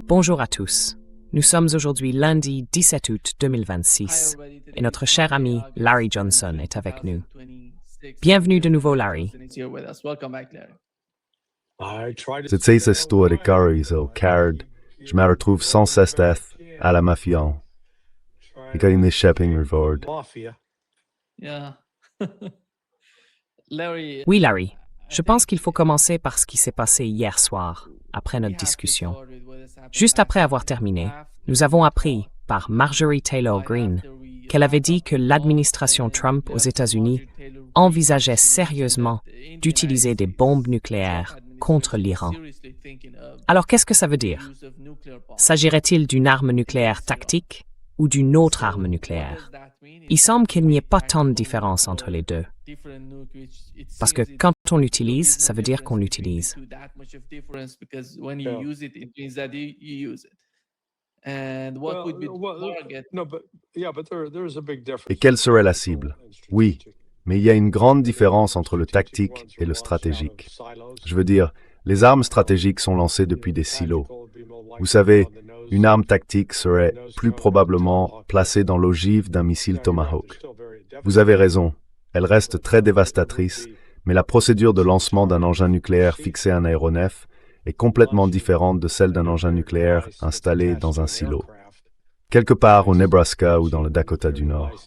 Bonjour à tous. Nous sommes aujourd'hui lundi 17 août 2026 et notre cher ami Larry Johnson est avec nous. Bienvenue de nouveau, Larry. Cette seis historicari o card, je me retrouve sans cesse à la mafian. Ik ga in shopping reward. Oui, Larry. Je pense qu'il faut commencer par ce qui s'est passé hier soir, après notre discussion. Juste après avoir terminé, nous avons appris par Marjorie Taylor Greene qu'elle avait dit que l'administration Trump aux États-Unis envisageait sérieusement d'utiliser des bombes nucléaires contre l'Iran. Alors, qu'est-ce que ça veut dire? S'agirait-il d'une arme nucléaire tactique ou d'une autre arme nucléaire? Il semble qu'il n'y ait pas tant de différence entre les deux. Parce que quand on l'utilise, ça veut dire qu'on l'utilise. Et quelle serait la cible? Oui, mais il y a une grande différence entre le tactique et le stratégique. Je veux dire, les armes stratégiques sont lancées depuis des silos. Vous savez, une arme tactique serait plus probablement placée dans l'ogive d'un missile Tomahawk. Vous avez raison, elle reste très dévastatrice, mais la procédure de lancement d'un engin nucléaire fixé à un aéronef est complètement différente de celle d'un engin nucléaire installé dans un silo, quelque part au Nebraska ou dans le Dakota du Nord.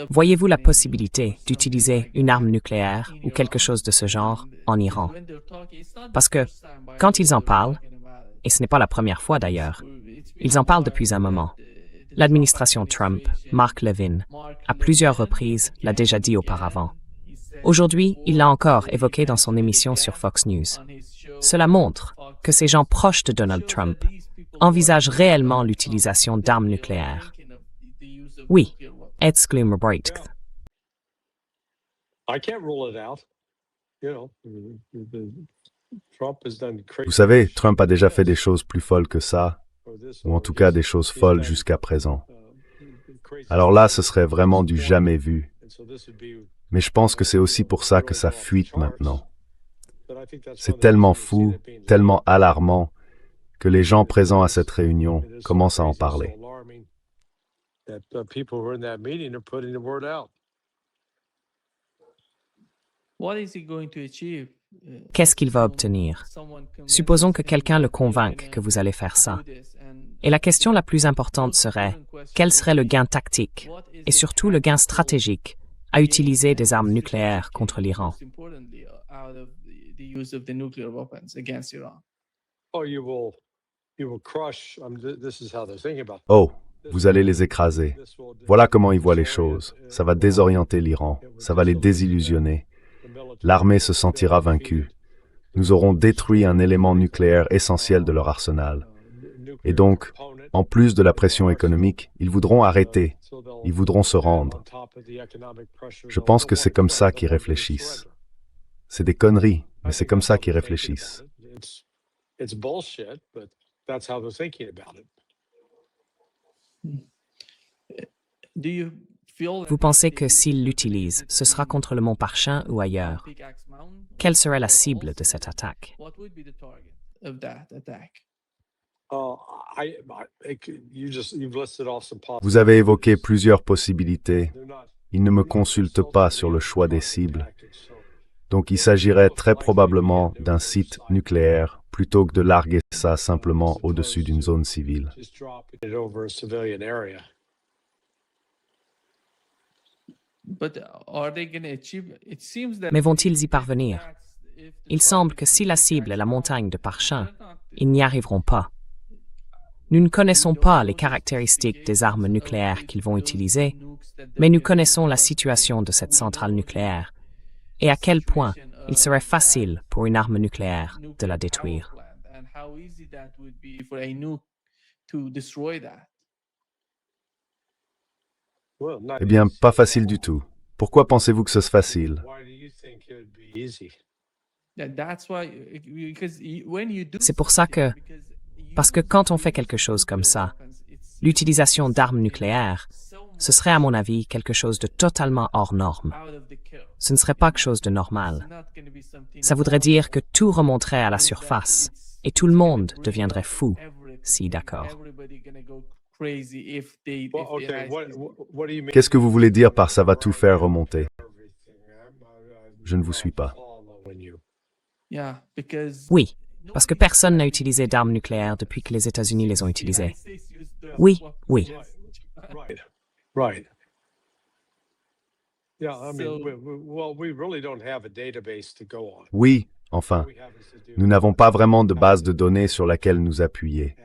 Voyez-vous la possibilité d'utiliser une arme nucléaire ou quelque chose de ce genre en Iran? Parce que quand ils en parlent, et ce n'est pas la première fois d'ailleurs, ils en parlent depuis un moment. L'administration Trump, Mark Levin, à plusieurs reprises l'a déjà dit auparavant. Aujourd'hui, il l'a encore évoqué dans son émission sur Fox News. Cela montre que ces gens proches de Donald Trump envisagent réellement l'utilisation d'armes nucléaires. Oui, exclame-break. Vous savez, Trump a déjà fait des choses plus folles que ça, ou en tout cas des choses folles jusqu'à présent. Alors là, ce serait vraiment du jamais vu. Mais je pense que c'est aussi pour ça que ça fuite maintenant. C'est tellement fou, tellement alarmant, que les gens présents à cette réunion commencent à en parler. Qu'est-ce qu'il va obtenir? Supposons que quelqu'un le convainque que vous allez faire ça. Et la question la plus importante serait, quel serait le gain tactique, et surtout le gain stratégique, à utiliser des armes nucléaires contre l'Iran? Oh, vous allez les écraser. Voilà comment ils voient les choses. Ça va désorienter l'Iran, ça va les désillusionner. L'armée se sentira vaincue. Nous aurons détruit un élément nucléaire essentiel de leur arsenal. Et donc, en plus de la pression économique, ils voudront arrêter. Ils voudront se rendre. Je pense que c'est comme ça qu'ils réfléchissent. C'est des conneries, mais c'est comme ça qu'ils réfléchissent. Vous pensez que s'il l'utilise, ce sera contre le mont Parchin ou ailleurs? Quelle serait la cible de cette attaque? Vous avez évoqué plusieurs possibilités. Ils ne me consultent pas sur le choix des cibles. Donc il s'agirait très probablement d'un site nucléaire plutôt que de larguer ça simplement au-dessus d'une zone civile. Mais vont-ils y parvenir? Il semble que si la cible est la montagne de Parchin, ils n'y arriveront pas. Nous ne connaissons pas les caractéristiques des armes nucléaires qu'ils vont utiliser, mais nous connaissons la situation de cette centrale nucléaire et à quel point il serait facile pour une arme nucléaire de la détruire. Eh bien, pas facile du tout. Pourquoi pensez-vous que ce soit facile? C'est pour ça que, parce que quand on fait quelque chose comme ça, l'utilisation d'armes nucléaires, ce serait à mon avis quelque chose de totalement hors norme. Ce ne serait pas quelque chose de normal. Ça voudrait dire que tout remonterait à la surface et tout le monde deviendrait fou, si d'accord. Qu'est-ce que vous voulez dire par ça va tout faire remonter? Je ne vous suis pas. Oui, parce que personne n'a utilisé d'armes nucléaires depuis que les États-Unis les ont utilisées. Oui, oui. Right. Yeah, I mean, we really don't have a database to go on. Oui, enfin, nous n'avons pas vraiment de base de données sur laquelle nous appuyer.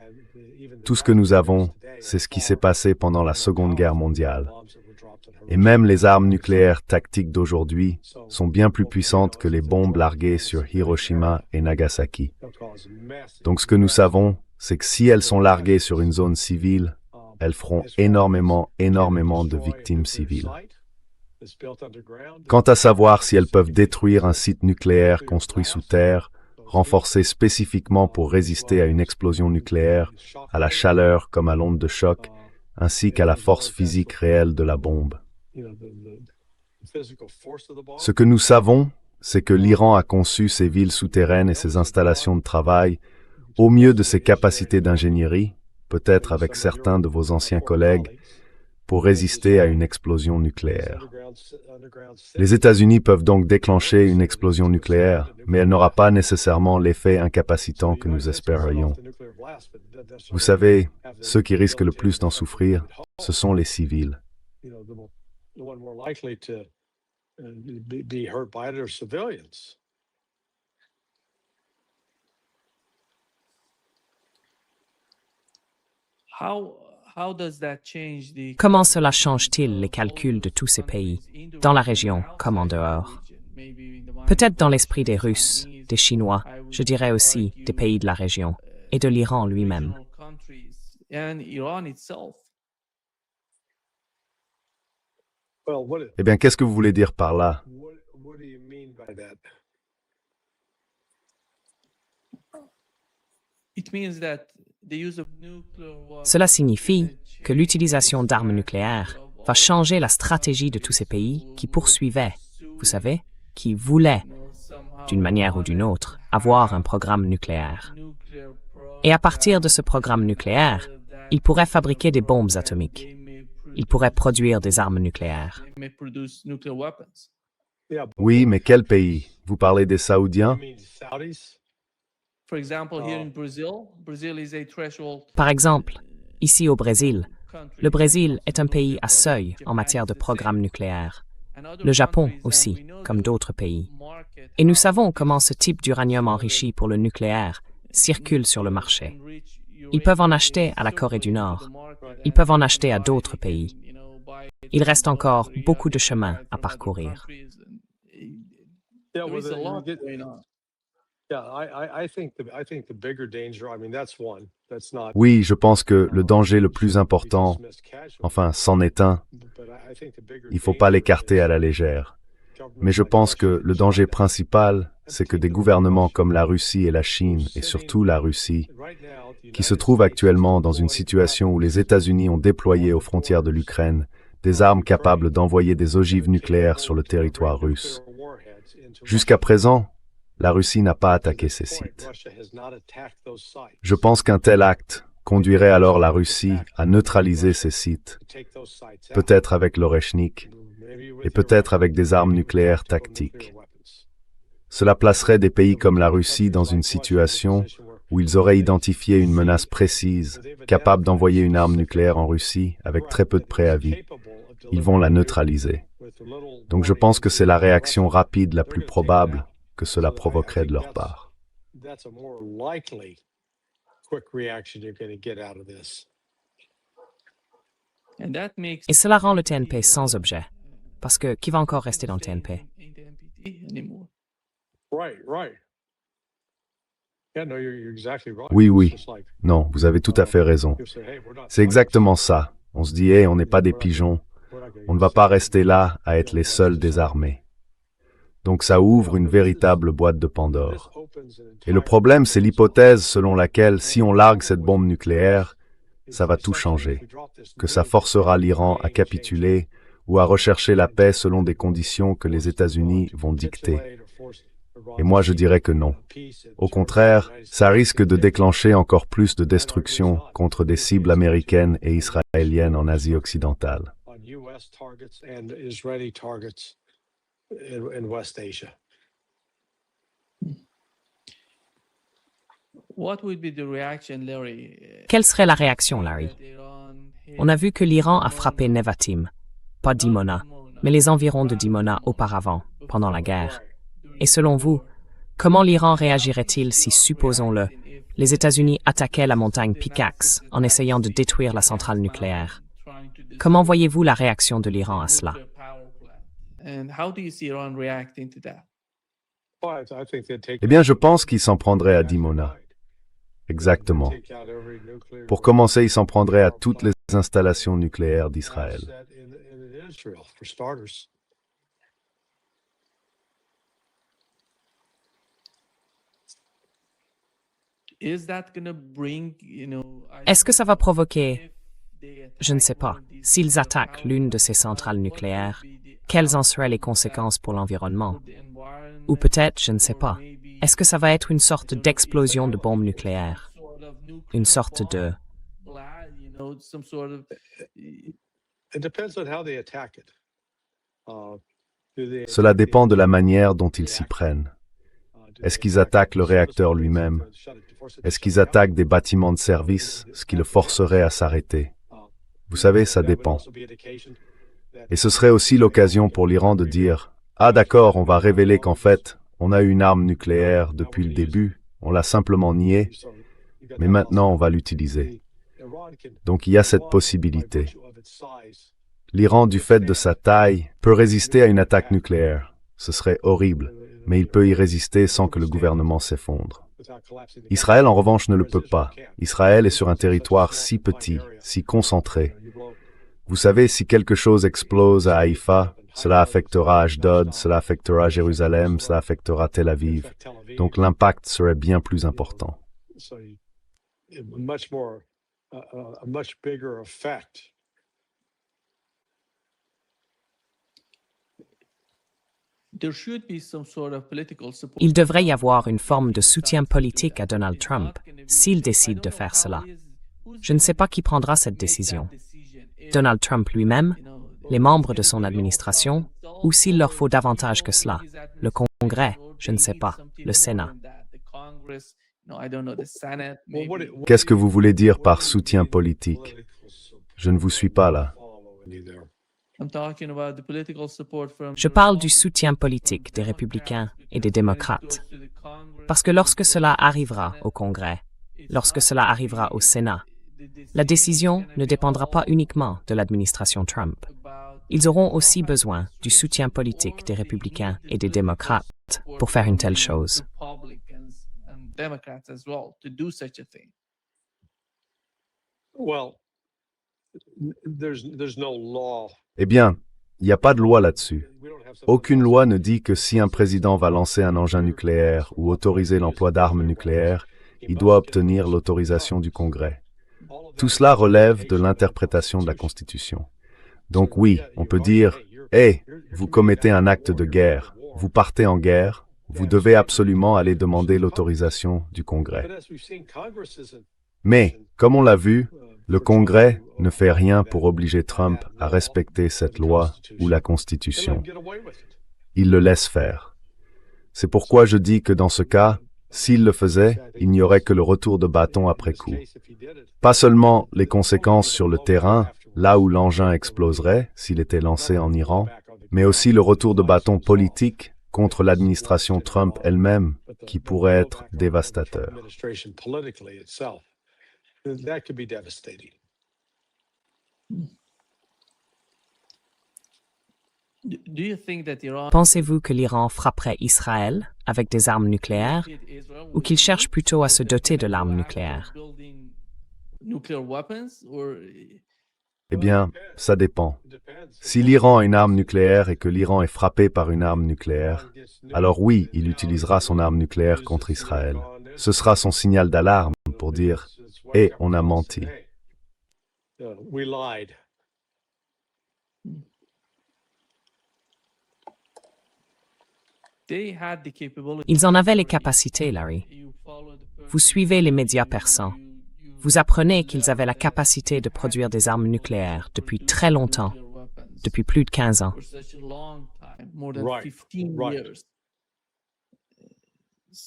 Tout ce que nous avons, c'est ce qui s'est passé pendant la Seconde Guerre mondiale. Et même les armes nucléaires tactiques d'aujourd'hui sont bien plus puissantes que les bombes larguées sur Hiroshima et Nagasaki. Donc ce que nous savons, c'est que si elles sont larguées sur une zone civile, elles feront énormément de victimes civiles. Quant à savoir si elles peuvent détruire un site nucléaire construit sous terre, renforcé spécifiquement pour résister à une explosion nucléaire, à la chaleur comme à l'onde de choc, ainsi qu'à la force physique réelle de la bombe. Ce que nous savons, c'est que l'Iran a conçu ses villes souterraines et ses installations de travail au mieux de ses capacités d'ingénierie, peut-être avec certains de vos anciens collègues, pour résister à une explosion nucléaire. Les États-Unis peuvent donc déclencher une explosion nucléaire, mais elle n'aura pas nécessairement l'effet incapacitant que nous espérions. Vous savez, ceux qui risquent le plus d'en souffrir, ce sont les civils. Comment cela change-t-il les calculs de tous ces pays, dans la région comme en dehors? Peut-être dans l'esprit des Russes, des Chinois, je dirais aussi des pays de la région, et de l'Iran lui-même. Eh bien, qu'est-ce que vous voulez dire par là? Cela signifie que l'utilisation d'armes nucléaires va changer la stratégie de tous ces pays qui poursuivaient, vous savez, qui voulaient, d'une manière ou d'une autre, avoir un programme nucléaire. Et à partir de ce programme nucléaire, ils pourraient fabriquer des bombes atomiques. Ils pourraient produire des armes nucléaires. Oui, mais quel pays? Vous parlez des Saoudiens? Par exemple, ici au Brésil, le Brésil est un pays à seuil en matière de programme nucléaire. Le Japon aussi, comme d'autres pays. Et nous savons comment ce type d'uranium enrichi pour le nucléaire circule sur le marché. Ils peuvent en acheter à la Corée du Nord. Ils peuvent en acheter à d'autres pays. Il reste encore beaucoup de chemin à parcourir. Oui, je pense que le danger le plus important, enfin, c'en est un, il ne faut pas l'écarter à la légère. Mais je pense que le danger principal, c'est que des gouvernements comme la Russie et la Chine, et surtout la Russie, qui se trouvent actuellement dans une situation où les États-Unis ont déployé aux frontières de l'Ukraine des armes capables d'envoyer des ogives nucléaires sur le territoire russe. Jusqu'à présent, la Russie n'a pas attaqué ces sites. Je pense qu'un tel acte conduirait alors la Russie à neutraliser ces sites, peut-être avec l'Oreshnik, et peut-être avec des armes nucléaires tactiques. Cela placerait des pays comme la Russie dans une situation où ils auraient identifié une menace précise, capable d'envoyer une arme nucléaire en Russie avec très peu de préavis. Ils vont la neutraliser. Donc je pense que c'est la réaction rapide la plus probable que cela provoquerait de leur part. Et cela rend le TNP sans objet. Parce que qui va encore rester dans le TNP? Oui. Non, vous avez tout à fait raison. C'est exactement ça. On se dit, hey, on n'est pas des pigeons. On ne va pas rester là à être les seuls désarmés. Donc ça ouvre une véritable boîte de Pandore. Et le problème, c'est l'hypothèse selon laquelle si on largue cette bombe nucléaire, ça va tout changer, que ça forcera l'Iran à capituler ou à rechercher la paix selon des conditions que les États-Unis vont dicter. Et moi, je dirais que non. Au contraire, ça risque de déclencher encore plus de destruction contre des cibles américaines et israéliennes en Asie occidentale. Quelle serait la réaction, Larry? On a vu que l'Iran a frappé Nevatim, pas Dimona, mais les environs de Dimona auparavant, pendant la guerre. Et selon vous, comment l'Iran réagirait-il si, supposons-le, les États-Unis attaquaient la montagne Pickaxe en essayant de détruire la centrale nucléaire? Comment voyez-vous la réaction de l'Iran à cela? Eh bien, je pense qu'il s'en prendrait à Dimona. Exactement. Pour commencer, il s'en prendrait à toutes les installations nucléaires d'Israël. Est-ce que ça va provoquer, je ne sais pas, s'ils attaquent l'une de ces centrales nucléaires, quelles en seraient les conséquences pour l'environnement? Ou peut-être, je ne sais pas, est-ce que ça va être une sorte d'explosion de bombes nucléaires? Une sorte de... Cela dépend de la manière dont ils s'y prennent. Est-ce qu'ils attaquent le réacteur lui-même? Est-ce qu'ils attaquent des bâtiments de service, ce qui le forcerait à s'arrêter? Vous savez, ça dépend. Et ce serait aussi l'occasion pour l'Iran de dire « Ah d'accord, on va révéler qu'en fait, on a eu une arme nucléaire depuis le début, on l'a simplement niée, mais maintenant on va l'utiliser. » Donc il y a cette possibilité. L'Iran, du fait de sa taille, peut résister à une attaque nucléaire. Ce serait horrible, mais il peut y résister sans que le gouvernement s'effondre. Israël, en revanche, ne le peut pas. Israël est sur un territoire si petit, si concentré. Vous savez, si quelque chose explose à Haïfa, cela affectera Ashdod, cela affectera Jérusalem, cela affectera Tel Aviv. Donc l'impact serait bien plus important. Il devrait y avoir une forme de soutien politique à Donald Trump s'il décide de faire cela. Je ne sais pas qui prendra cette décision. Donald Trump lui-même, les membres de son administration, ou s'il leur faut davantage que cela, le Congrès, je ne sais pas, le Sénat. Qu'est-ce que vous voulez dire par soutien politique? Je ne vous suis pas là. Je parle du soutien politique des républicains et des démocrates. Parce que lorsque cela arrivera au Congrès, lorsque cela arrivera au Sénat, la décision ne dépendra pas uniquement de l'administration Trump. Ils auront aussi besoin du soutien politique des républicains et des démocrates pour faire une telle chose. Eh bien, il n'y a pas de loi là-dessus. Aucune loi ne dit que si un président va lancer un engin nucléaire ou autoriser l'emploi d'armes nucléaires, il doit obtenir l'autorisation du Congrès. Tout cela relève de l'interprétation de la Constitution. Donc oui, on peut dire « Hey, vous commettez un acte de guerre, vous partez en guerre, vous devez absolument aller demander l'autorisation du Congrès. » Mais, comme on l'a vu, le Congrès ne fait rien pour obliger Trump à respecter cette loi ou la Constitution. Il le laisse faire. C'est pourquoi je dis que dans ce cas, s'il le faisait, il n'y aurait que le retour de bâton après coup. Pas seulement les conséquences sur le terrain, là où l'engin exploserait s'il était lancé en Iran, mais aussi le retour de bâton politique contre l'administration Trump elle-même, qui pourrait être dévastateur. Pensez-vous que l'Iran frapperait Israël avec des armes nucléaires ou qu'il cherche plutôt à se doter de l'arme nucléaire? Eh bien, ça dépend. Si l'Iran a une arme nucléaire et que l'Iran est frappé par une arme nucléaire, alors oui, il utilisera son arme nucléaire contre Israël. Ce sera son signal d'alarme pour dire « Eh, on a menti ». We lied. Ils en avaient les capacités, Larry. Vous suivez les médias persans. Vous apprenez qu'ils avaient la capacité de produire des armes nucléaires depuis très longtemps, depuis plus de 15 ans. Right. Right.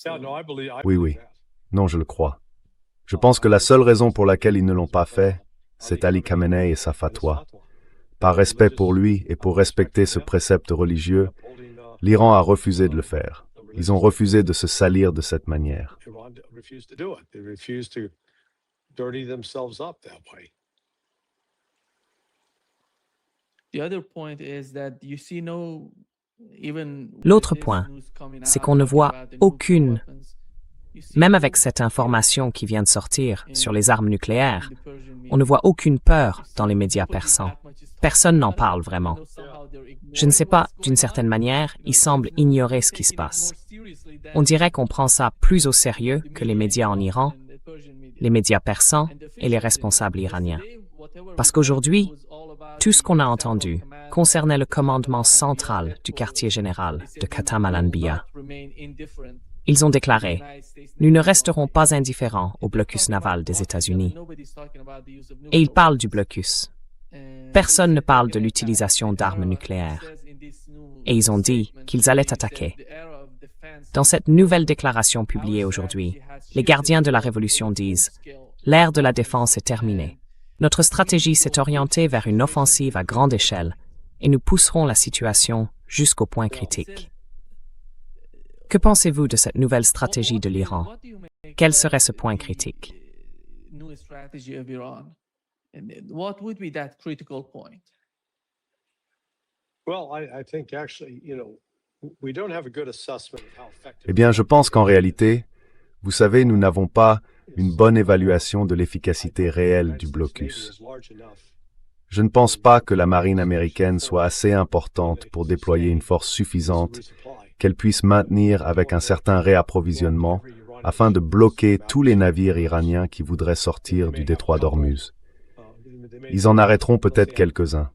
Yeah, no, Oui, oui. Non, je le crois. Je pense que la seule raison pour laquelle ils ne l'ont pas fait, c'est Ali Khamenei et sa fatwa. Par respect pour lui et pour respecter ce précepte religieux, l'Iran a refusé de le faire. Ils ont refusé de se salir de cette manière. Iran refused to do it. They refused to dirty themselves up that way. L'autre point, c'est qu'on ne voit aucune, même avec cette information qui vient de sortir sur les armes nucléaires, on ne voit aucune peur dans les médias persans. Personne n'en parle vraiment. Je ne sais pas, d'une certaine manière, ils semblent ignorer ce qui se passe. On dirait qu'on prend ça plus au sérieux que les médias en Iran, les médias persans et les responsables iraniens. Parce qu'aujourd'hui, tout ce qu'on a entendu concernait le commandement central du quartier général de Khatam al-Anbiya. Ils ont déclaré « Nous ne resterons pas indifférents au blocus naval des États-Unis ». Et ils parlent du blocus. Personne ne parle de l'utilisation d'armes nucléaires. Et ils ont dit qu'ils allaient attaquer. Dans cette nouvelle déclaration publiée aujourd'hui, les gardiens de la révolution disent « L'ère de la défense est terminée. Notre stratégie s'est orientée vers une offensive à grande échelle et nous pousserons la situation jusqu'au point critique. » Que pensez-vous de cette nouvelle stratégie de l'Iran? Quel serait ce point critique? Well, I think actually, we don't have a good assessment of how effective. Eh bien, je pense qu'en réalité, vous savez, nous n'avons pas une bonne évaluation de l'efficacité réelle du blocus. Je ne pense pas que la marine américaine soit assez importante pour déployer une force suffisante qu'elle puisse maintenir avec un certain réapprovisionnement afin de bloquer tous les navires iraniens qui voudraient sortir du détroit d'Ormuz. Ils en arrêteront peut-être quelques-uns.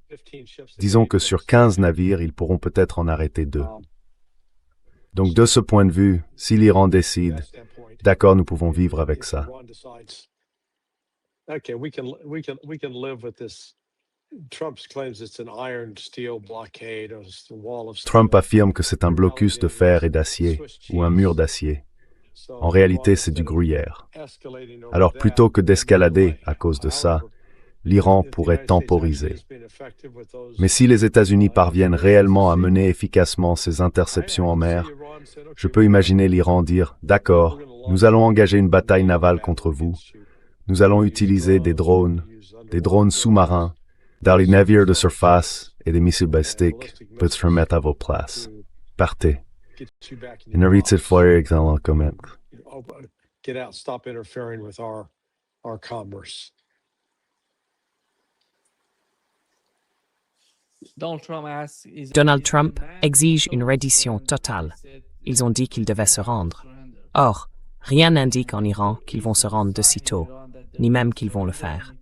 Disons que sur 15 navires, ils pourront peut-être en arrêter 2. Donc de ce point de vue, si l'Iran décide, d'accord, nous pouvons vivre avec ça. Okay, we can live with this. Trump claims it's an iron steel blockade, or it's the wall of steel. Trump affirme que c'est un blocus de fer et d'acier, ou un mur d'acier. En réalité, c'est du gruyère. Alors plutôt que d'escalader à cause de ça, l'Iran pourrait temporiser. Mais si les États-Unis parviennent réellement à mener efficacement ces interceptions en mer, je peux imaginer l'Iran dire « D'accord, nous allons engager une bataille navale contre vous. Nous allons utiliser des drones sous-marins, dans les navires de surface et des missiles balistiques pour se remettre à vos places. Partez. Et ne retirez pas dans le commerce. Get out, stop interfering with our commerce. Donald Trump exige une reddition totale. Ils ont dit qu'ils devaient se rendre. Or, rien n'indique en Iran qu'ils vont se rendre de sitôt, ni même qu'ils vont le faire.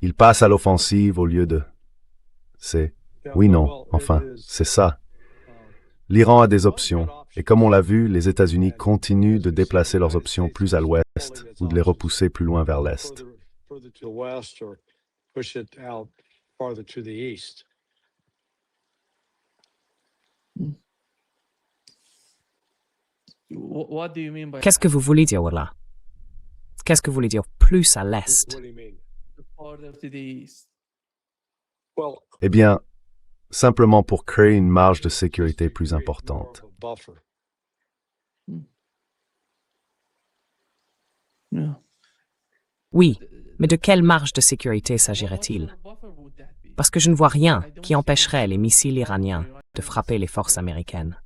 Ils passent à l'offensive au lieu de... C'est... Oui, non, enfin, c'est ça. L'Iran a des options, et comme on l'a vu, les États-Unis continuent de déplacer leurs options plus à l'ouest ou de les repousser plus loin vers l'est. Qu'est-ce que vous voulez dire là? Qu'est-ce que vous voulez dire plus à l'est? Eh bien, simplement pour créer une marge de sécurité plus importante. Oui, mais de quelle marge de sécurité s'agirait-il? Parce que je ne vois rien qui empêcherait les missiles iraniens de frapper les forces américaines.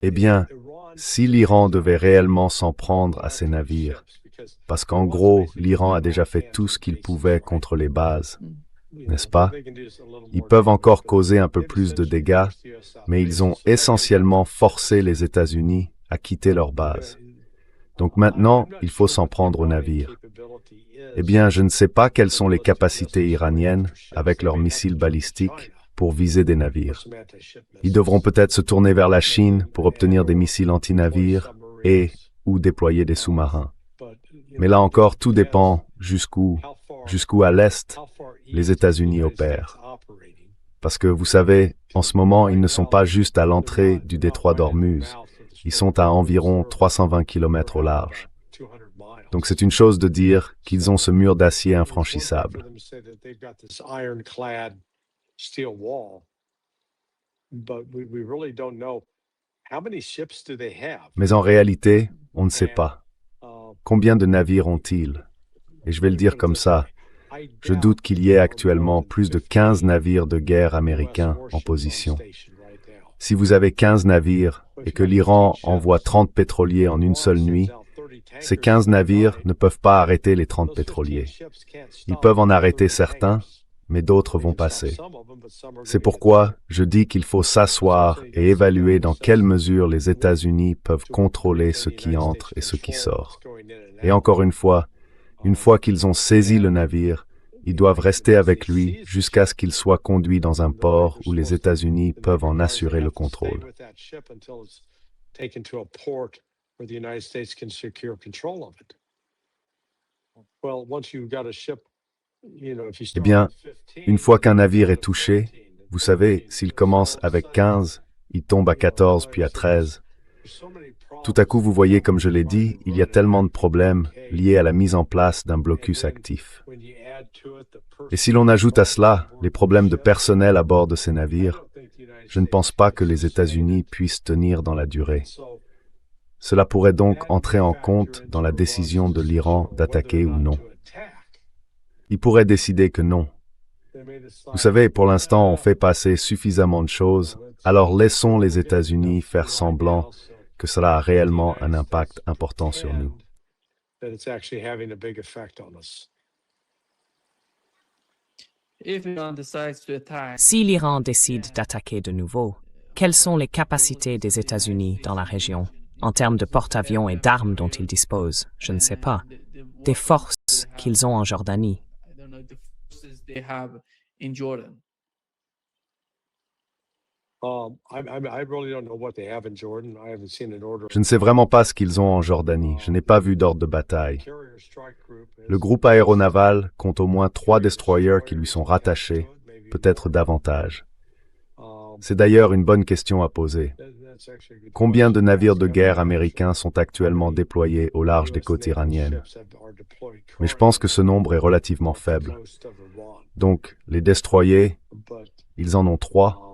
Eh bien, si l'Iran devait réellement s'en prendre à ces navires, parce qu'en gros, l'Iran a déjà fait tout ce qu'il pouvait contre les bases, n'est-ce pas? Ils peuvent encore causer un peu plus de dégâts, mais ils ont essentiellement forcé les États-Unis à quitter leur base. Donc maintenant, il faut s'en prendre aux navires. Eh bien, je ne sais pas quelles sont les capacités iraniennes, avec leurs missiles balistiques, pour viser des navires. Ils devront peut-être se tourner vers la Chine pour obtenir des missiles anti-navires ou déployer des sous-marins. Mais là encore, tout dépend jusqu'où à l'Est, les États-Unis opèrent. Parce que, vous savez, en ce moment, ils ne sont pas juste à l'entrée du détroit d'Ormuz. Ils sont à environ 320 km au large. Donc c'est une chose de dire qu'ils ont ce mur d'acier infranchissable. Mais en réalité, on ne sait pas. Combien de navires ont-ils? Et je vais le dire comme ça, je doute qu'il y ait actuellement plus de 15 navires de guerre américains en position. Si vous avez 15 navires et que l'Iran envoie 30 pétroliers en une seule nuit, ces 15 navires ne peuvent pas arrêter les 30 pétroliers. Ils peuvent en arrêter certains, mais d'autres vont passer. C'est pourquoi je dis qu'il faut s'asseoir et évaluer dans quelle mesure les États-Unis peuvent contrôler ce qui entre et ce qui sort. Et encore une fois qu'ils ont saisi le navire, ils doivent rester avec lui jusqu'à ce qu'il soit conduit dans un port où les États-Unis peuvent en assurer le contrôle. Eh bien, une fois qu'un navire est touché, vous savez, s'il commence avec 15, il tombe à 14 puis à 13. Tout à coup, vous voyez, comme je l'ai dit, il y a tellement de problèmes liés à la mise en place d'un blocus actif. Et si l'on ajoute à cela les problèmes de personnel à bord de ces navires, je ne pense pas que les États-Unis puissent tenir dans la durée. Cela pourrait donc entrer en compte dans la décision de l'Iran d'attaquer ou non. Ils pourraient décider que non. Vous savez, pour l'instant, on fait passer suffisamment de choses, alors laissons les États-Unis faire semblant que cela a réellement un impact important sur nous. Si l'Iran décide d'attaquer de nouveau, quelles sont les capacités des États-Unis dans la région, en termes de porte-avions et d'armes dont ils disposent? Je ne sais pas. Des forces qu'ils ont en Jordanie. Je ne sais vraiment pas ce qu'ils ont en Jordanie. Je n'ai pas vu d'ordre de bataille. Le groupe aéronaval compte au moins 3 destroyers qui lui sont rattachés, peut-être davantage. C'est d'ailleurs une bonne question à poser. Combien de navires de guerre américains sont actuellement déployés au large des côtes iraniennes? Mais je pense que ce nombre est relativement faible. Donc, les destroyers, ils en ont 3.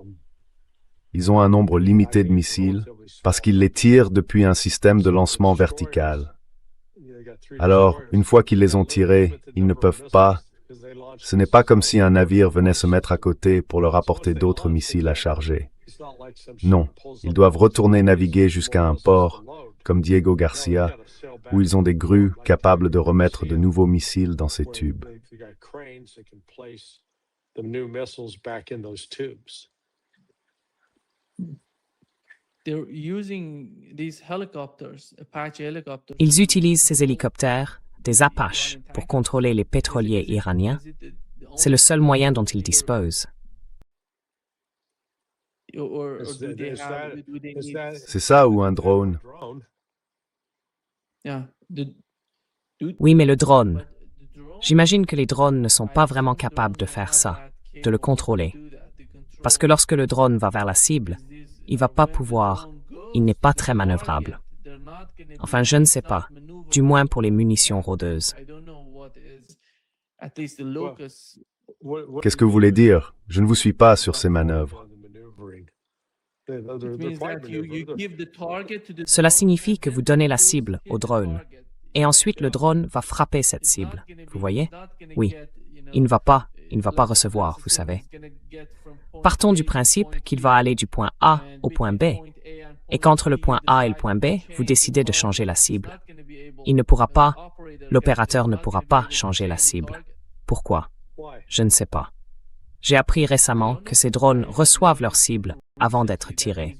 Ils ont un nombre limité de missiles parce qu'ils les tirent depuis un système de lancement vertical. Alors, une fois qu'ils les ont tirés, ils ne peuvent pas. Ce n'est pas comme si un navire venait se mettre à côté pour leur apporter d'autres missiles à charger. Non, ils doivent retourner naviguer jusqu'à un port, comme Diego Garcia, où ils ont des grues capables de remettre de nouveaux missiles dans ces tubes. Ils utilisent ces hélicoptères, des Apaches, pour contrôler les pétroliers iraniens. C'est le seul moyen dont ils disposent. C'est ça ou un drone? Oui, mais le drone. J'imagine que les drones ne sont pas vraiment capables de faire ça, de le contrôler. Parce que lorsque le drone va vers la cible, il ne va pas pouvoir, il n'est pas très manœuvrable. Enfin, je ne sais pas, du moins pour les munitions rôdeuses. Qu'est-ce que vous voulez dire? Je ne vous suis pas sur ces manœuvres. Cela signifie que vous donnez la cible au drone, et ensuite le drone va frapper cette cible. Vous voyez? Oui, il ne va pas recevoir, vous savez. Partons du principe qu'il va aller du point A au point B, et qu'entre le point A et le point B, vous décidez de changer la cible. L'opérateur ne pourra pas changer la cible. Pourquoi? Je ne sais pas. J'ai appris récemment que ces drones reçoivent leurs cibles avant d'être tirés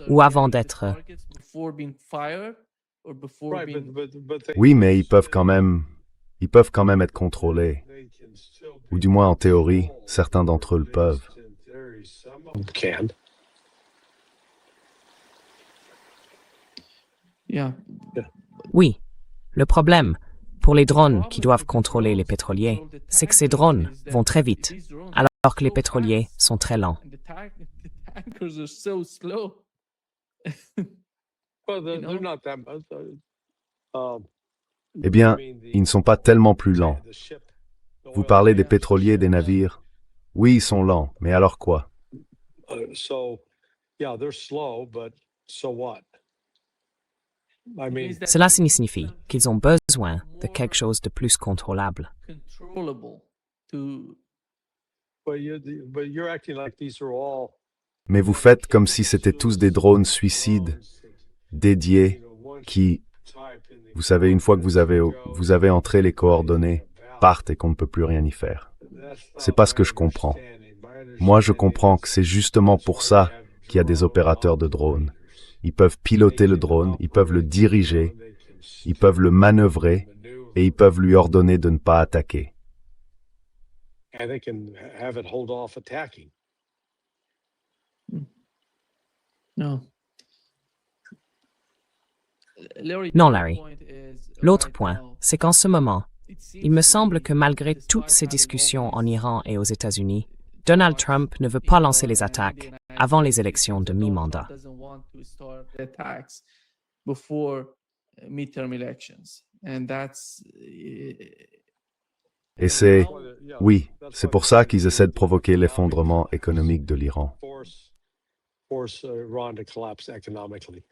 ou avant d'être... Oui, mais ils peuvent quand même être contrôlés. Ou du moins en théorie, certains d'entre eux le peuvent. Can. Oui, le problème, pour les drones qui doivent contrôler les pétroliers, c'est que ces drones vont très vite, alors que les pétroliers sont très lents. Well, they're not that much. Eh bien, ils ne sont pas tellement plus lents. Vous parlez des pétroliers, des navires. Oui, ils sont lents, mais alors quoi? So, yeah, they're slow, but so what? I mean, Cela signifie qu'ils ont besoin de quelque chose de plus contrôlable. but you're acting like these are all Mais vous faites comme si c'était tous des drones suicides, dédiés, qui, vous savez, une fois que vous avez entré les coordonnées, partent et qu'on ne peut plus rien y faire. C'est pas ce que je comprends. Moi, je comprends que c'est justement pour ça qu'il y a des opérateurs de drones. Ils peuvent piloter le drone, ils peuvent le diriger, ils peuvent le manœuvrer et ils peuvent lui ordonner de ne pas attaquer. and they can have it hold off attacking. Non, Larry. L'autre point, c'est qu'en ce moment, il me semble que malgré toutes ces discussions en Iran et aux États-Unis, Donald Trump ne veut pas lancer les attaques avant les élections de mi-mandat. Et c'est, oui, c'est pour ça qu'ils essaient de provoquer l'effondrement économique de l'Iran. Force Iran to collapse economically.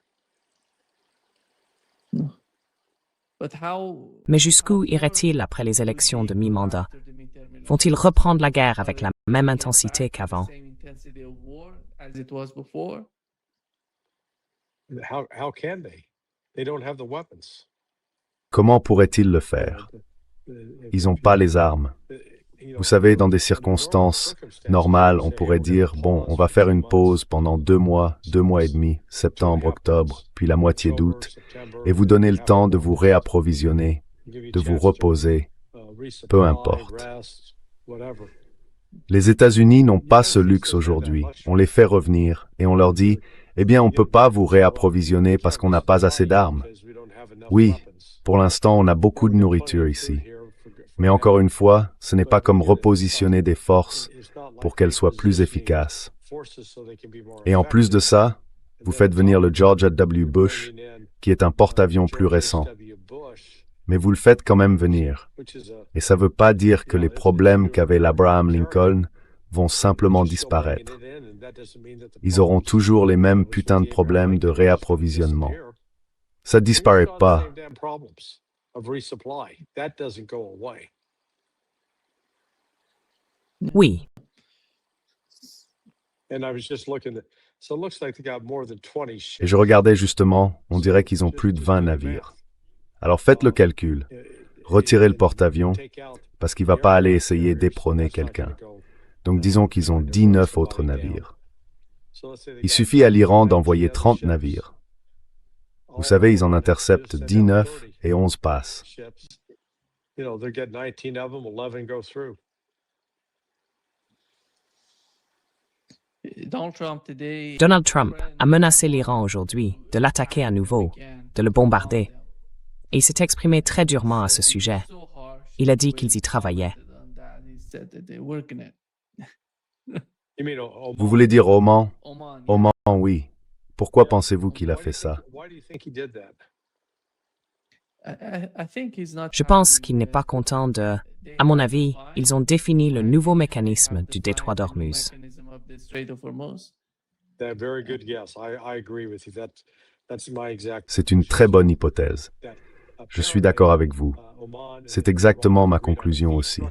Mais jusqu'où irait-il après les élections de mi-mandat? Vont-ils reprendre la guerre avec la même intensité qu'avant? How can they? They don't have the weapons. Comment pourraient-ils le faire? Ils n'ont pas les armes. Vous savez, dans des circonstances normales, on pourrait dire, bon, on va faire une pause pendant 2 mois et demi, septembre, octobre, puis la moitié d'août, et vous donner le temps de vous réapprovisionner, de vous reposer, peu importe. Les États-Unis n'ont pas ce luxe aujourd'hui. On les fait revenir et on leur dit, eh bien, on ne peut pas vous réapprovisionner parce qu'on n'a pas assez d'armes. Oui, pour l'instant, on a beaucoup de nourriture ici. Mais encore une fois, ce n'est pas comme repositionner des forces pour qu'elles soient plus efficaces. Et en plus de ça, vous faites venir le George W. Bush, qui est un porte-avions plus récent. Mais vous le faites quand même venir. Et ça ne veut pas dire que les problèmes qu'avait l'Abraham Lincoln vont simplement disparaître. Ils auront toujours les mêmes putains de problèmes de réapprovisionnement. Ça ne disparaît pas. Oui, Et je regardais justement, on dirait qu'ils ont plus de 20 navires. Alors faites le calcul. Retirez le porte-avions, parce qu'il ne va pas aller essayer d'éperonner quelqu'un. Donc disons qu'ils ont 19 autres navires. Il suffit à l'Iran d'envoyer 30 navires. Vous savez, ils en interceptent 19 et 11 passent. Donald Trump a menacé l'Iran aujourd'hui de l'attaquer à nouveau, de le bombarder. Et il s'est exprimé très durement à ce sujet. Il a dit qu'ils y travaillaient. Vous voulez dire Oman? Oman, oui. Pourquoi pensez-vous qu'il a fait ça? Je pense qu'il n'est pas content de... À mon avis, ils ont défini le nouveau mécanisme du détroit d'Ormuz. C'est une très bonne hypothèse. Je suis d'accord avec vous. C'est exactement ma conclusion aussi.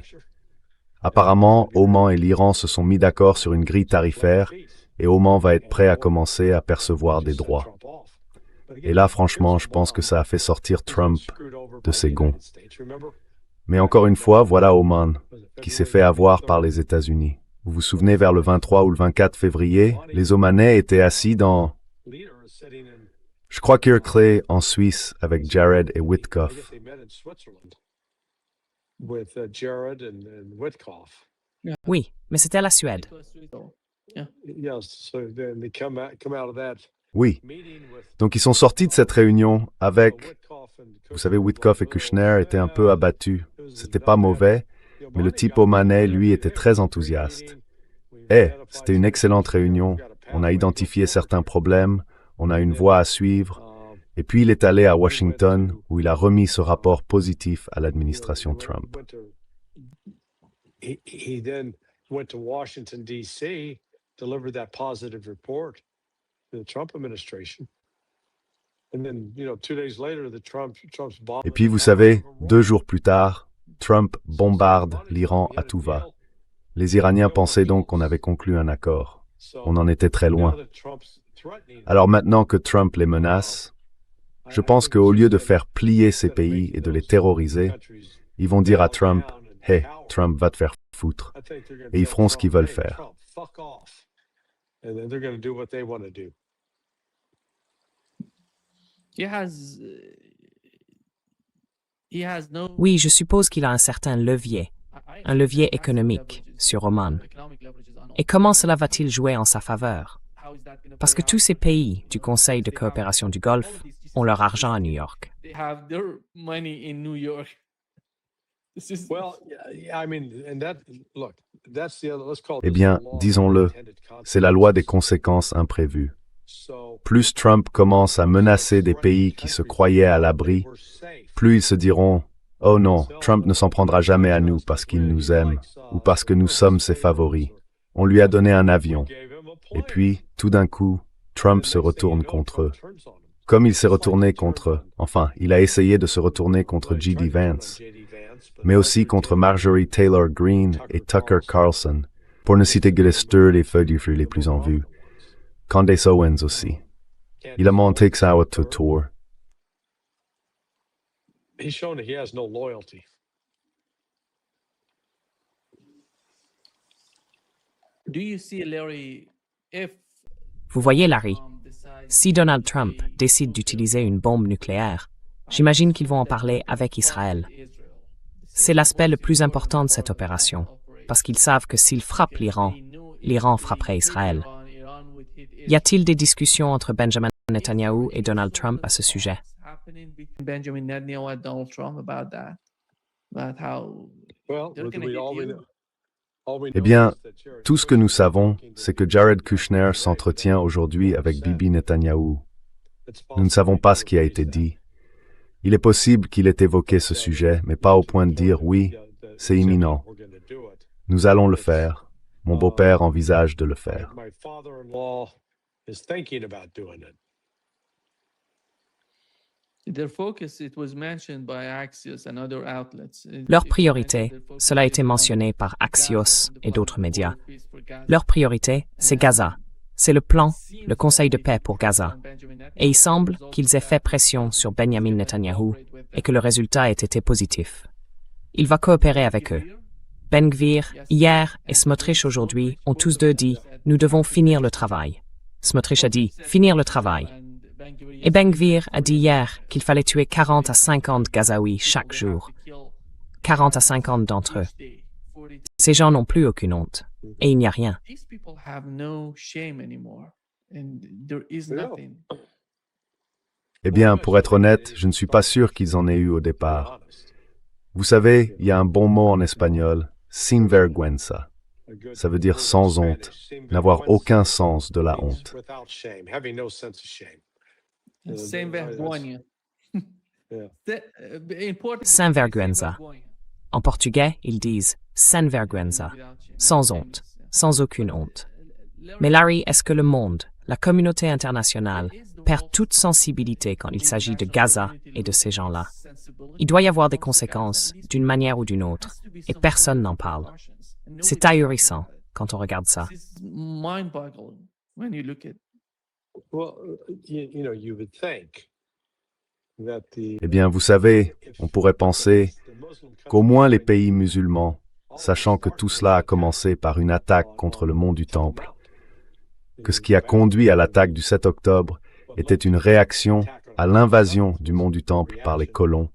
Apparemment, Oman et l'Iran se sont mis d'accord sur une grille tarifaire et Oman va être prêt à commencer à percevoir des droits. Et là, franchement, je pense que ça a fait sortir Trump de ses gonds. Mais encore une fois, voilà Oman, qui s'est fait avoir par les États-Unis. Vous vous souvenez, vers le 23 ou le 24 février, les Omanais étaient assis dans, je crois, Kirkcaldy, en Suisse, avec Jared et Witkoff. Oui, mais c'était la Suède. Oui. Donc ils sont sortis de cette réunion avec, vous savez, Witkoff et Kushner étaient un peu abattus. C'était pas mauvais, mais le type omanais, lui, était très enthousiaste. C'était une excellente réunion. On a identifié certains problèmes, on a une voie à suivre, et puis il est allé à Washington où il a remis ce rapport positif à l'administration Trump. He then went to Washington, D.C., delivered that positive report to the Trump administration. And then, 2 days later, Trump's bombing. Et puis, vous savez, 2 jours plus tard, Trump bombarde l'Iran à tout va. Les Iraniens pensaient donc qu'on avait conclu un accord. On en était très loin. Alors maintenant que Trump les menace, je pense qu'au lieu de faire plier ces pays et de les terroriser, ils vont dire à Trump, « Hey, Trump va te faire foutre. » Et ils feront ce qu'ils veulent faire. Oui, je suppose qu'il a un certain levier, un levier économique sur Oman. Et comment cela va-t-il jouer en sa faveur? Parce que tous ces pays du Conseil de coopération du Golfe ont leur argent à New York. Eh bien, disons-le, c'est la loi des conséquences imprévues. Plus Trump commence à menacer des pays qui se croyaient à l'abri, plus ils se diront « Oh non, Trump ne s'en prendra jamais à nous parce qu'il nous aime ou parce que nous sommes ses favoris. On lui a donné un avion. » Et puis, tout d'un coup, Trump se retourne contre eux. Comme il s'est retourné contre, il a essayé de se retourner contre J.D. Vance, mais aussi contre Marjorie Taylor Greene et Tucker Carlson, pour ne citer que les feux du feu les plus en vue. Candace Owens aussi. Il a monté que ça au tour. He's shown that he has no loyalty. Vous voyez, Larry, si Donald Trump décide d'utiliser une bombe nucléaire, j'imagine qu'ils vont en parler avec Israël. C'est l'aspect le plus important de cette opération, parce qu'ils savent que s'ils frappent l'Iran, l'Iran frapperait Israël. Y a-t-il des discussions entre Benjamin Netanyahu et Donald Trump à ce sujet? Eh bien, tout ce que nous savons, c'est que Jared Kushner s'entretient aujourd'hui avec Bibi Netanyahou. Nous ne savons pas ce qui a été dit. Il est possible qu'il ait évoqué ce sujet, mais pas au point de dire « oui, c'est imminent. Nous allons le faire. Mon beau-père envisage de le faire. » Leur priorité, cela a été mentionné par Axios et d'autres médias. Leur priorité, c'est Gaza. C'est le plan, le Conseil de paix pour Gaza. Et il semble qu'ils aient fait pression sur Benjamin Netanyahu et que le résultat ait été positif. Il va coopérer avec eux. Ben Gvir, hier, et Smotrich aujourd'hui ont tous deux dit « Nous devons finir le travail ». Smotrich a dit « Finir le travail ». Et Ben Gvir a dit hier qu'il fallait tuer 40 à 50 Gazaouis chaque jour. 40 à 50 d'entre eux. Ces gens n'ont plus aucune honte. Et il n'y a rien. Eh bien, pour être honnête, je ne suis pas sûr qu'ils en aient eu au départ. Vous savez, il y a un bon mot en espagnol, sin vergüenza. Ça veut dire sans honte, n'avoir aucun sens de la honte. Sans vergüenza. En portugais, ils disent sans vergüenza, sans honte, sans aucune honte. Mais Larry, est-ce que le monde, la communauté internationale, perd toute sensibilité quand il s'agit de Gaza et de ces gens-là? Il doit y avoir des conséquences, d'une manière ou d'une autre, et personne n'en parle. C'est ahurissant quand on regarde ça. Eh bien, vous savez, on pourrait penser qu'au moins les pays musulmans, sachant que tout cela a commencé par une attaque contre le mont du Temple, que ce qui a conduit à l'attaque du 7 octobre était une réaction à l'invasion du mont du Temple par les colons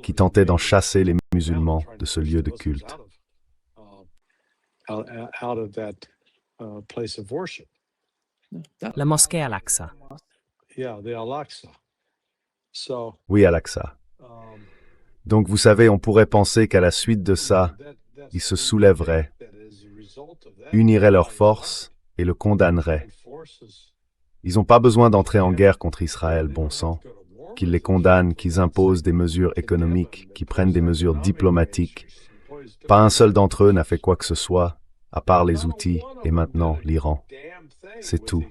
qui tentaient d'en chasser les musulmans de ce lieu de culte. La mosquée Al-Aqsa. Oui, Al-Aqsa. Donc vous savez, on pourrait penser qu'à la suite de ça, ils se soulèveraient, uniraient leurs forces et le condamneraient. Ils n'ont pas besoin d'entrer en guerre contre Israël, bon sang, qu'ils les condamnent, qu'ils imposent des mesures économiques, qu'ils prennent des mesures diplomatiques. Pas un seul d'entre eux n'a fait quoi que ce soit, à part les outils et maintenant l'Iran. C'est tout.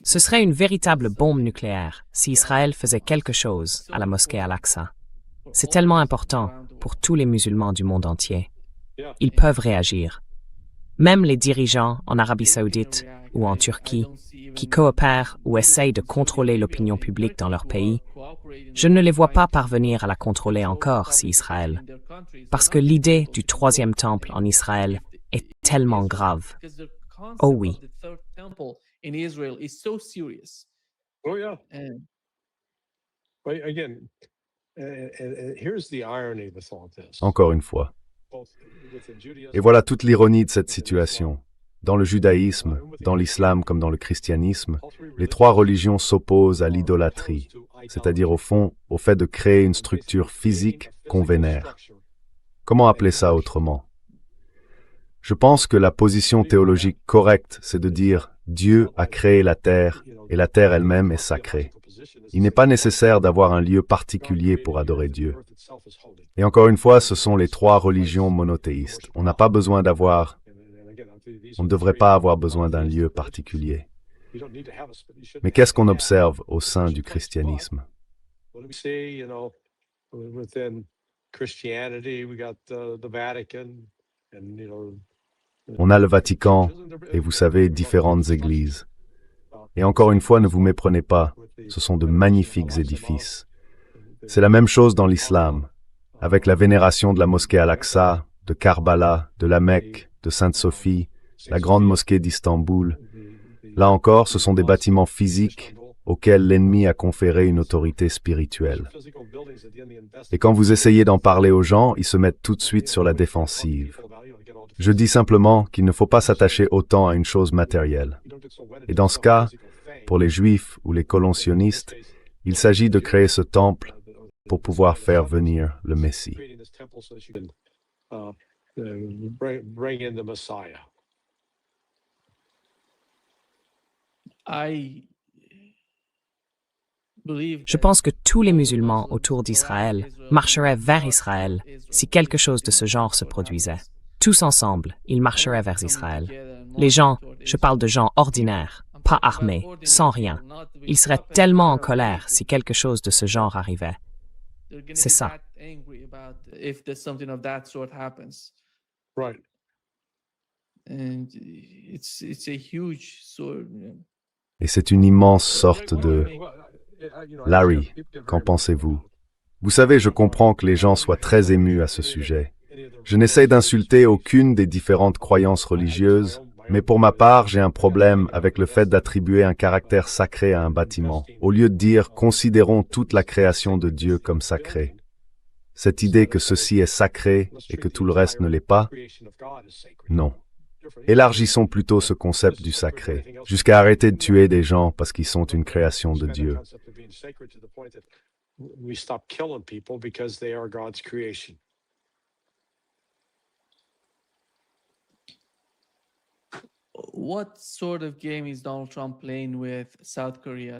Ce serait une véritable bombe nucléaire si Israël faisait quelque chose à la mosquée Al-Aqsa. C'est tellement important pour tous les musulmans du monde entier. Ils peuvent réagir. Même les dirigeants en Arabie Saoudite ou en Turquie qui coopèrent ou essayent de contrôler l'opinion publique dans leur pays, je ne les vois pas parvenir à la contrôler encore si Israël. Parce que l'idée du troisième temple en Israël est tellement grave. Oh oui. Oh yeah. But again, and here's the irony with all this. Encore une fois. Both within Judaism, Et voilà toute l'ironie de cette situation. Dans le judaïsme, dans l'islam comme dans le christianisme, les trois religions s'opposent à l'idolâtrie, c'est-à-dire au fond au fait de créer une structure physique qu'on vénère. Comment appeler ça autrement? Je pense que la position théologique correcte, c'est de dire Dieu a créé la terre et la terre elle-même est sacrée. Il n'est pas nécessaire d'avoir un lieu particulier pour adorer Dieu. Et encore une fois, ce sont les trois religions monothéistes. On n'a pas besoin d'avoir, on ne devrait pas avoir besoin d'un lieu particulier. Mais qu'est-ce qu'on observe au sein du christianisme? On a le Vatican et vous savez, différentes églises. Et encore une fois, ne vous méprenez pas, ce sont de magnifiques édifices. C'est la même chose dans l'islam, avec la vénération de la mosquée Al-Aqsa, de Karbala, de la Mecque, de Sainte-Sophie, la grande mosquée d'Istanbul. Là encore, ce sont des bâtiments physiques auxquels l'ennemi a conféré une autorité spirituelle. Et quand vous essayez d'en parler aux gens, ils se mettent tout de suite sur la défensive. Je dis simplement qu'il ne faut pas s'attacher autant à une chose matérielle. Et dans ce cas, pour les Juifs ou les colons sionistes, il s'agit de créer ce temple pour pouvoir faire venir le Messie. Je pense que tous les musulmans autour d'Israël marcheraient vers Israël si quelque chose de ce genre se produisait. Tous ensemble, ils marcheraient vers Israël. Les gens, je parle de gens ordinaires, pas armés, sans rien. Ils seraient tellement en colère si quelque chose de ce genre arrivait. C'est ça. Right. Et c'est une immense sorte de... Larry, qu'en pensez-vous? Vous savez, je comprends que les gens soient très émus à ce sujet. Je n'essaie d'insulter aucune des différentes croyances religieuses, mais pour ma part, j'ai un problème avec le fait d'attribuer un caractère sacré à un bâtiment, au lieu de dire « considérons toute la création de Dieu comme sacrée ». Cette idée que ceci est sacré et que tout le reste ne l'est pas, non. Élargissons plutôt ce concept du sacré, jusqu'à arrêter de tuer des gens parce qu'ils sont une création de Dieu.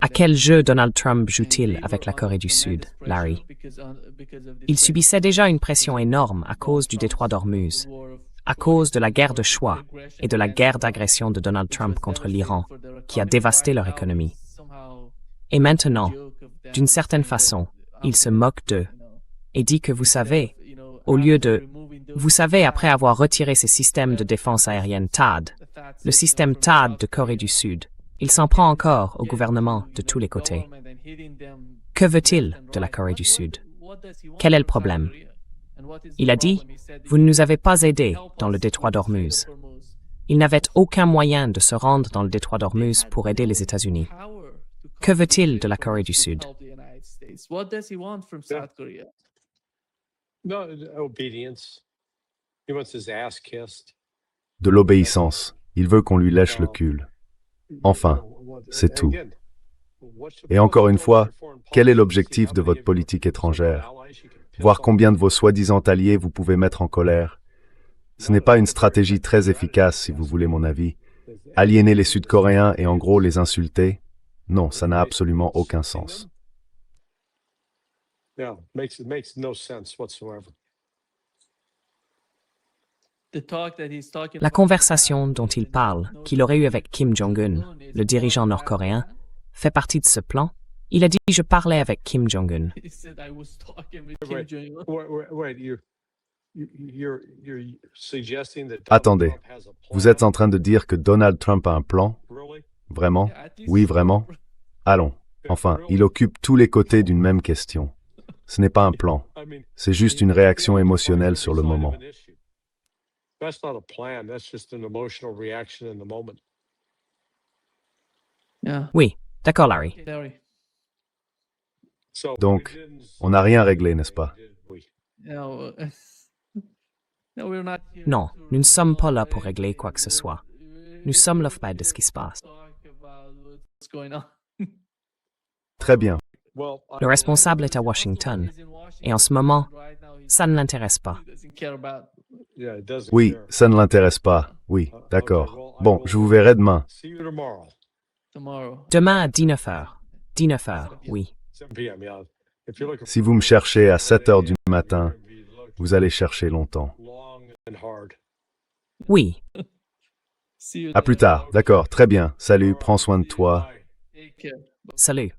À quel jeu Donald Trump joue-t-il avec la Corée du Sud, Larry? Il subissait déjà une pression énorme à cause du détroit d'Ormuz, à cause de la guerre de choix et de la guerre d'agression de Donald Trump contre l'Iran, qui a dévasté leur économie. Et maintenant, d'une certaine façon, il se moque d'eux et dit que vous savez, au lieu de... Vous savez, après avoir retiré ses systèmes de défense aérienne THAAD, le système THAAD de Corée du Sud, Il s'en prend encore au gouvernement de tous les côtés. Que veut-il de la Corée du Sud? Quel est le problème? Il a dit, vous ne nous avez pas aidés dans le détroit d'Ormuz. Il n'avait aucun moyen de se rendre dans le détroit d'Ormuz pour aider les États-Unis. Que veut-il de la Corée du Sud? No, obedience. He wants his ass kissed. De l'obéissance. Il veut qu'on lui lèche le cul. Enfin, c'est tout. Et encore une fois, quel est l'objectif de votre politique étrangère? Voir combien de vos soi-disant alliés vous pouvez mettre en colère. Ce n'est pas une stratégie très efficace, si vous voulez mon avis. Aliéner les Sud-Coréens et en gros les insulter? Non, ça n'a absolument aucun sens. Yeah, makes no sense whatsoever. La conversation dont il parle, qu'il aurait eue avec Kim Jong-un, le dirigeant nord-coréen, fait partie de ce plan. Il a dit « Je parlais avec Kim Jong-un ». Wait, you're suggesting that Donald Attendez, Trump has a plan? vous êtes en train de dire que Donald Trump a un plan? Really? Vraiment? Oui, vraiment? Allons. Enfin, il occupe tous les côtés d'une même question. Ce n'est pas un plan. I mean, C'est juste une réaction émotionnelle sur le moment. That's not a plan. That's just an emotional reaction in the moment. Oui, d'accord Larry. So Donc, we didn't on n'a rien réglé, n'est-ce pas? did we? Non, nous ne sommes pas là pour régler quoi que ce soit. Nous sommes le fait de ce qui se passe. Très bien. Well, Le responsable est à Washington. Et en ce moment, ça ne l'intéresse pas. yeah, it doesn't Oui, care. ça ne l'intéresse pas. Oui, d'accord. Bon, je vous verrai demain. See you tomorrow, Demain à 19h. 19h, oui. 7 p.m. Yeah. If you're looking Si vous me cherchez à 7 heures du matin, vous allez chercher longtemps. long and hard. Oui, À plus tard. D'accord, très bien. Salut, prends soin de toi. Bye. salut.